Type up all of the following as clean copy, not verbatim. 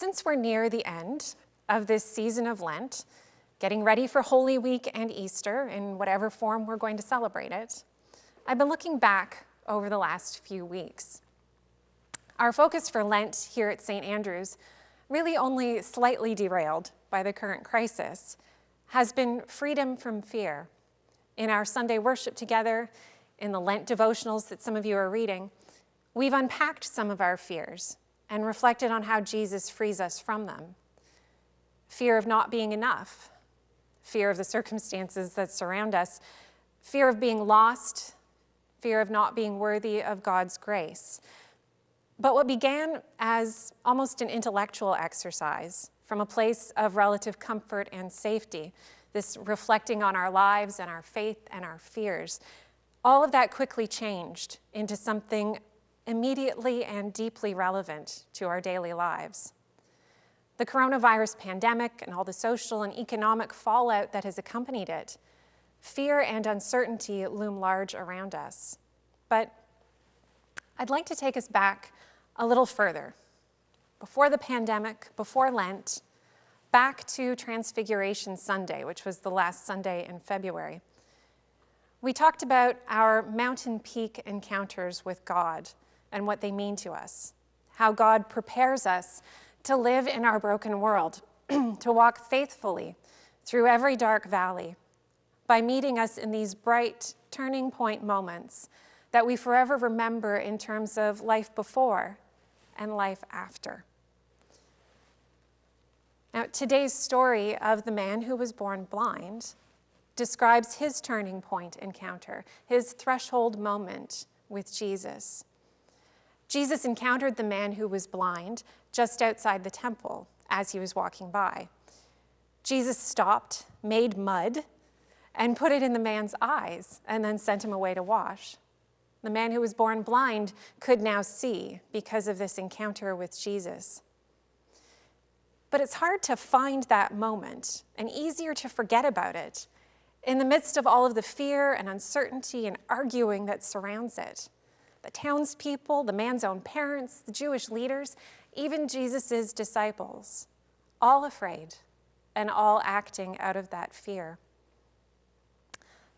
since we're near the end of this season of Lent, getting ready for Holy Week and Easter in whatever form we're going to celebrate it, I've been looking back over the last few weeks. Our focus for Lent here at St. Andrew's, really only slightly derailed by the current crisis, has been freedom from fear. In our Sunday worship together, in the Lent devotionals that some of you are reading, we've unpacked some of our fears and reflected on how Jesus frees us from them. Fear of not being enough, fear of the circumstances that surround us, fear of being lost, fear of not being worthy of God's grace. But what began as almost an intellectual exercise from a place of relative comfort and safety, this reflecting on our lives and our faith and our fears, all of that quickly changed into something immediately and deeply relevant to our daily lives. The coronavirus pandemic and all the social and economic fallout that has accompanied it, fear and uncertainty loom large around us. But I'd like to take us back a little further, before the pandemic, before Lent, back to Transfiguration Sunday, which was the last Sunday in February. We talked about our mountain peak encounters with God and what they mean to us, how God prepares us to live in our broken world, to walk faithfully through every dark valley by meeting us in these bright turning point moments that we forever remember in terms of life before and life after. Now, today's story of the man who was born blind describes his turning point encounter, his threshold moment with Jesus. Jesus encountered the man who was blind just outside the temple as he was walking by. Jesus stopped, made mud, and put it in the man's eyes, and then sent him away to wash. The man who was born blind could now see because of this encounter with Jesus. But it's hard to find that moment, and easier to forget about it, in the midst of all of the fear and uncertainty and arguing that surrounds it. The townspeople, the man's own parents, the Jewish leaders, even Jesus' disciples, all afraid and all acting out of that fear.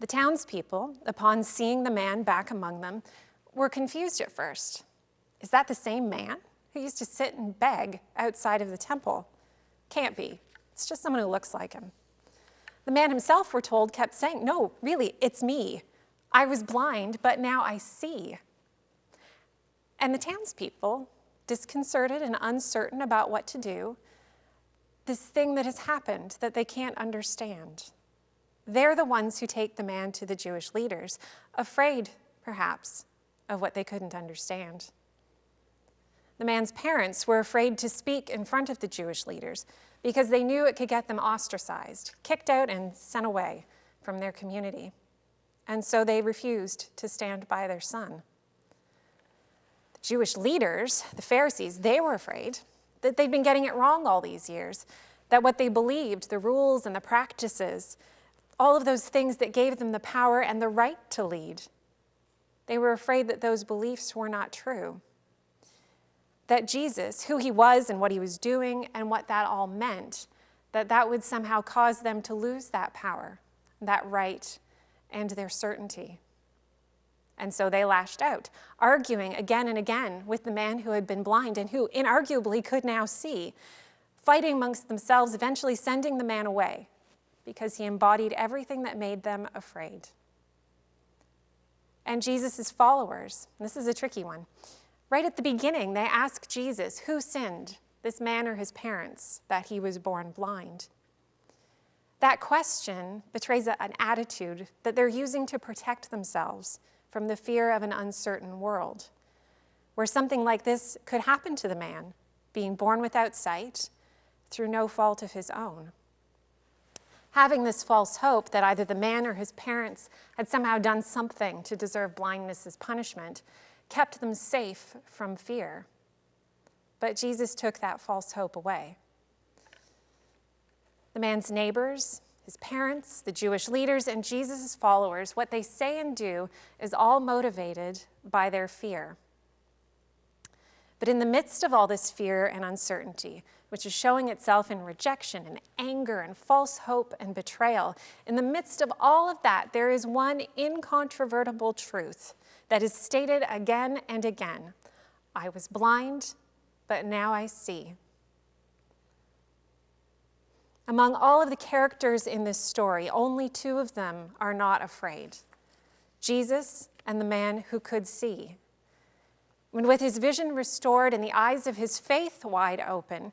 The townspeople, upon seeing the man back among them, were confused at first. Is that the same man who used to sit and beg outside of the temple? Can't be. It's just someone who looks like him. The man himself, we're told, kept saying, "No, really, it's me. I was blind, but now I see." And the townspeople, disconcerted and uncertain about what to do, this thing that has happened that they can't understand. They're the ones who take the man to the Jewish leaders, afraid, perhaps, of what they couldn't understand. The man's parents were afraid to speak in front of the Jewish leaders because they knew it could get them ostracized, kicked out, and sent away from their community. And so they refused to stand by their son. The Jewish leaders, the Pharisees, they were afraid that they'd been getting it wrong all these years, that what they believed, the rules and the practices, all of those things that gave them the power and the right to lead, they were afraid that those beliefs were not true. That Jesus, who he was and what he was doing and what that all meant, that would somehow cause them to lose that power, that right, and their certainty. And so they lashed out, arguing again and again with the man who had been blind and who inarguably could now see, fighting amongst themselves, eventually sending the man away because he embodied everything that made them afraid. And Jesus' followers, and this is a tricky one, right at the beginning, they ask Jesus, who sinned, this man or his parents, that he was born blind? That question betrays an attitude that they're using to protect themselves from the fear of an uncertain world, where something like this could happen to the man, being born without sight through no fault of his own. Having this false hope that either the man or his parents had somehow done something to deserve blindness as punishment kept them safe from fear. But Jesus took that false hope away. The man's neighbors, his parents, the Jewish leaders, and Jesus' followers, what they say and do is all motivated by their fear. But in the midst of all this fear and uncertainty, which is showing itself in rejection and anger and false hope and betrayal, in the midst of all of that, there is one incontrovertible truth that is stated again and again. I was blind, but now I see. Among all of the characters in this story, only two of them are not afraid: Jesus and the man who could see. When with his vision restored and the eyes of his faith wide open,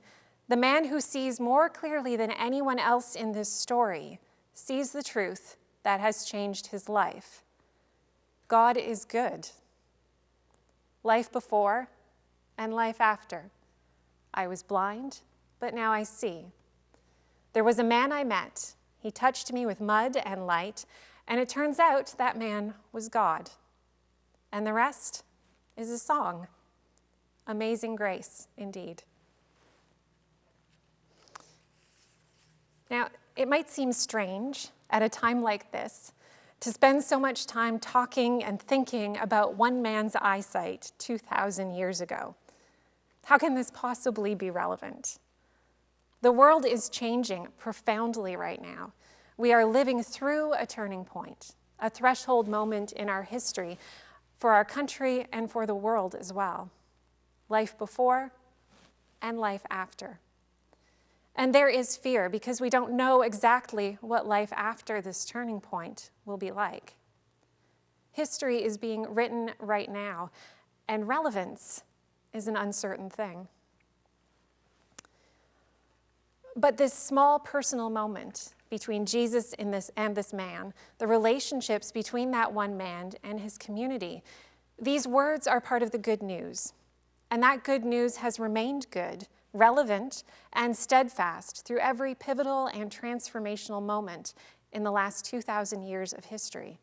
the man who sees more clearly than anyone else in this story sees the truth that has changed his life. God is good. Life before and life after. I was blind, but now I see. There was a man I met. He touched me with mud and light, and it turns out that man was God. And the rest is a song. Amazing grace, indeed. Now, it might seem strange at a time like this to spend so much time talking and thinking about one man's eyesight 2,000 years ago. How can this possibly be relevant? The world is changing profoundly right now. We are living through a turning point, a threshold moment in our history for our country and for the world as well. Life before and life after. And there is fear because we don't know exactly what life after this turning point will be like. History is being written right now, and relevance is an uncertain thing. But this small personal moment between Jesus and this man, the relationships between that one man and his community, these words are part of the good news. And that good news has remained good, relevant, and steadfast through every pivotal and transformational moment in the last 2,000 years of history.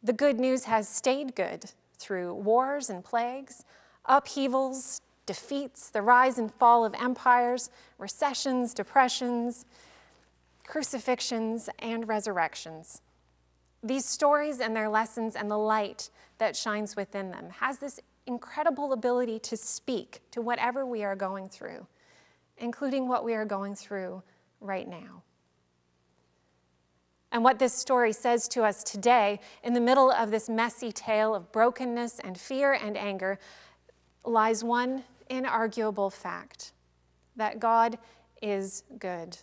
The good news has stayed good through wars and plagues, upheavals, defeats, the rise and fall of empires, recessions, depressions, crucifixions, and resurrections. These stories and their lessons and the light that shines within them has this incredible ability to speak to whatever we are going through, including what we are going through right now. And what this story says to us today, in the middle of this messy tale of brokenness and fear and anger, lies one inarguable fact: that God is good.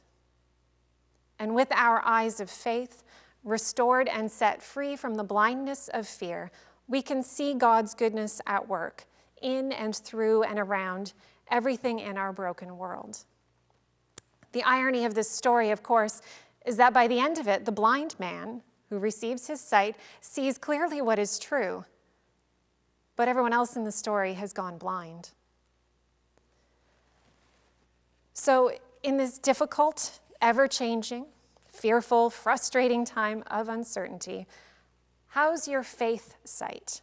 And with our eyes of faith restored and set free from the blindness of fear, we can see God's goodness at work in and through and around everything in our broken world. The irony of this story, of course, is that by the end of it, the blind man who receives his sight sees clearly what is true, but everyone else in the story has gone blind. So in this difficult, ever-changing, fearful, frustrating time of uncertainty, how's your faith sight?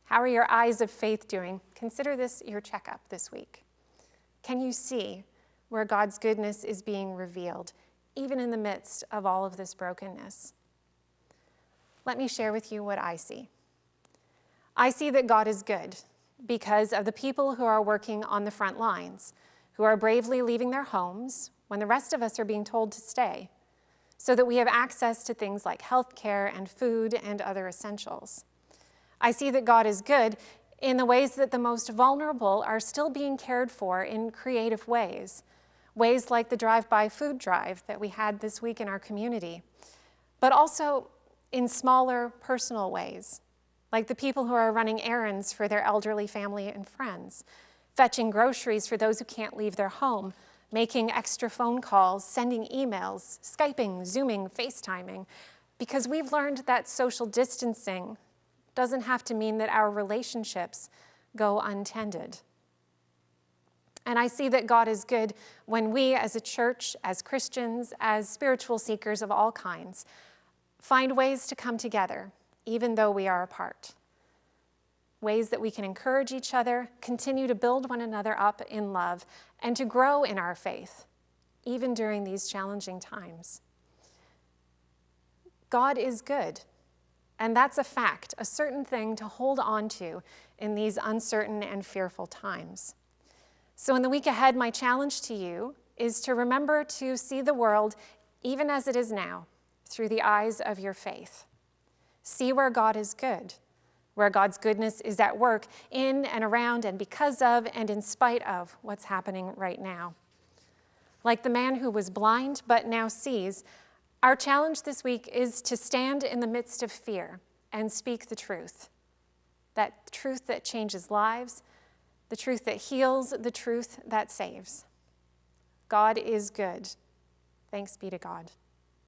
How are your eyes of faith doing? Consider this your checkup this week. Can you see where God's goodness is being revealed, even in the midst of all of this brokenness? Let me share with you what I see. I see that God is good because of the people who are working on the front lines, who are bravely leaving their homes when the rest of us are being told to stay, so that we have access to things like health care and food and other essentials. I see that God is good in the ways that the most vulnerable are still being cared for in creative ways like the drive-by food drive that we had this week in our community, but also in smaller personal ways, like the people who are running errands for their elderly family and friends, fetching groceries for those who can't leave their home, making extra phone calls, sending emails, Skyping, Zooming, FaceTiming, because we've learned that social distancing doesn't have to mean that our relationships go untended. And I see that God is good when we as a church, as Christians, as spiritual seekers of all kinds, find ways to come together, even though we are apart. Ways that we can encourage each other, continue to build one another up in love, and to grow in our faith, even during these challenging times. God is good, And that's a fact, a certain thing to hold on to in these uncertain and fearful times. So in the week ahead, my challenge to you is to remember to see the world even as it is now, through the eyes of your faith. See where God is good, where God's goodness is at work in and around and because of and in spite of what's happening right now. Like the man who was blind but now sees, our challenge this week is to stand in the midst of fear and speak the truth. That truth that changes lives, the truth that heals, the truth that saves. God is good. Thanks be to God.